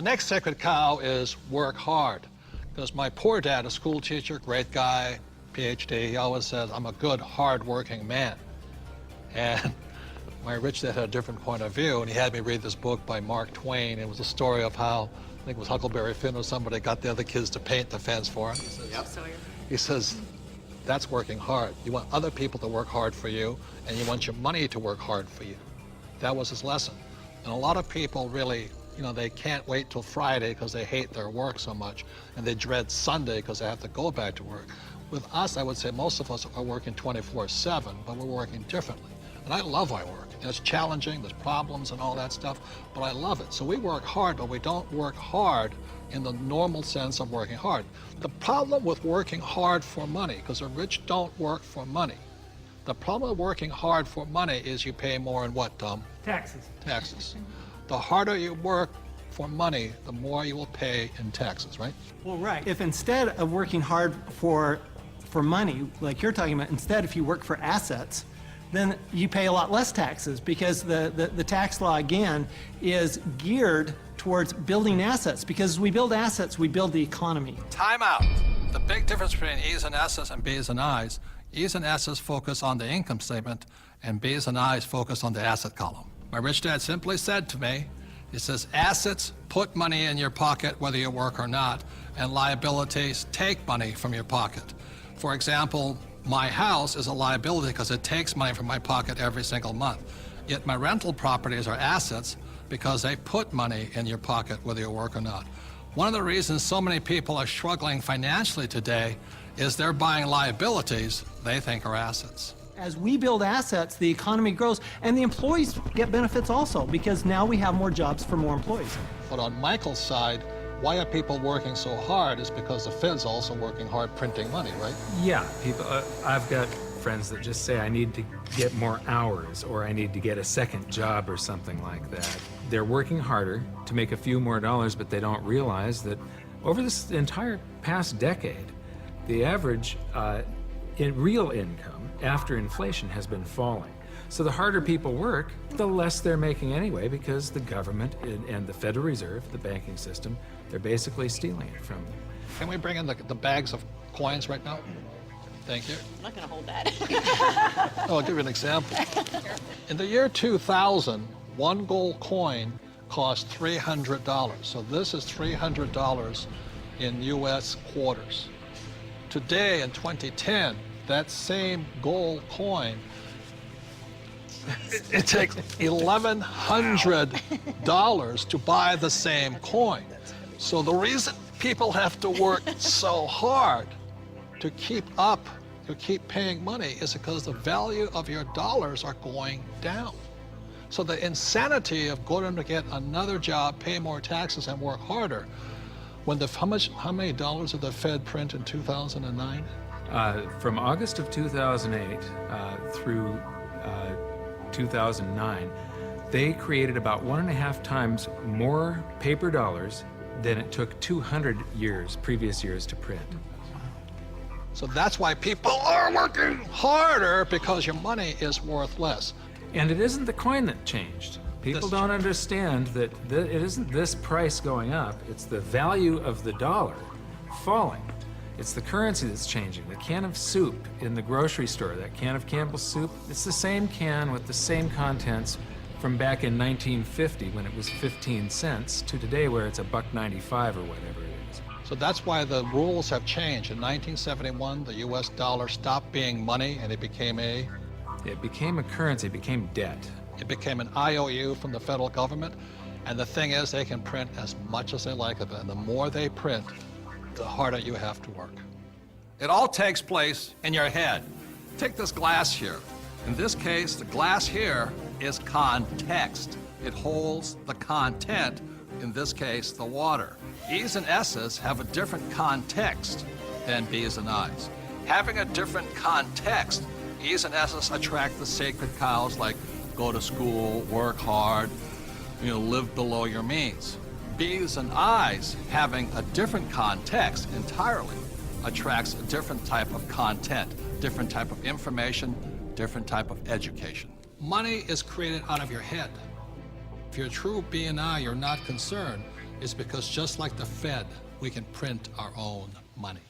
next sacred cow is work hard. Because my poor dad, a school teacher, great guy, PhD, he always says, I'm a good, hard-working man. And my rich dad had a different point of view, and he had me read this book by Mark Twain. It was a story of how, I think it was Huckleberry Finn or somebody, got the other kids to paint the fence for him. He says, that's working hard. You want other people to work hard for you, and you want your money to work hard for you. That was his lesson. And a lot of people really, you know, they can't wait till Friday because they hate their work so much, and they dread Sunday because they have to go back to work. With us, I would say most of us are working 24/7, but we're working differently. And I love our work. And it's challenging, there's problems and all that stuff, but I love it. So we work hard, but we don't work hard in the normal sense of working hard. The problem with working hard for money, because the rich don't work for money. The problem with working hard for money is you pay more in what, Tom? Taxes. Taxes. The harder you work for money, the more you will pay in taxes, right? Well, right. If instead of working hard for money, like you're talking about, instead if you work for assets, then you pay a lot less taxes because the tax law, again, is geared towards building assets. Because as we build assets, we build the economy. Time out. The big difference between E's and S's and B's and I's, E's and S's focus on the income statement, and B's and I's focus on the asset column. My rich dad simply said to me, he says, assets put money in your pocket whether you work or not, and liabilities take money from your pocket. For example, my house is a liability because it takes money from my pocket every single month. Yet my rental properties are assets because they put money in your pocket whether you work or not. One of the reasons so many people are struggling financially today is they're buying liabilities they think are assets. As we build assets, the economy grows, and the employees get benefits also, because now we have more jobs for more employees. But on Michael's side, why are people working so hard is because the Fed's also working hard printing money, right? Yeah, people. I've got friends that just say, I need to get more hours, or I need to get a second job or something like that. They're working harder to make a few more dollars, but they don't realize that over this entire past decade, the average in real income after inflation has been falling. So the harder people work, the less they're making anyway, because the government and the Federal Reserve, the banking system, they're basically stealing it from them. Can we bring in the bags of coins right now? Thank you. I'm not going to hold that. Oh, I'll give you an example. In the year 2000, one gold coin cost $300. So this is $300 in US quarters. Today, in 2010, that same gold coin, it takes $1,100 to buy the same coin. So the reason people have to work so hard to keep paying money is because the value of your dollars are going down. So the insanity of going to get another job, pay more taxes, and work harder, when how many dollars did the Fed print in 2009? From August of 2008 through 2009, they created about 1.5 times more paper dollars than it took 200 previous years to print. So that's why people are working harder, because your money is worth less. And it isn't the coin that changed. People don't understand that it isn't this price going up, it's the value of the dollar falling. It's the currency that's changing. The can of soup in the grocery store, that can of Campbell's soup, it's the same can with the same contents from back in 1950 when it was 15 cents to today where it's $1.95 or whatever it is. So that's why the rules have changed. In 1971, the US dollar stopped being money and it became a currency, it became debt. It became an IOU from the federal government. And the thing is, they can print as much as they like of it. And the more they print, the harder you have to work. It all takes place in your head. Take this glass here. In this case, the glass here is context. It holds the content, in this case, the water. E's and S's have a different context than B's and I's. Having a different context, E's and S's attract the sacred cows like go to school, work hard, live below your means. B's and I's, having a different context entirely, attracts a different type of content, different type of information, different type of education. Money is created out of your head. If you're a true B and I, you're not concerned is because just like the Fed, we can print our own money.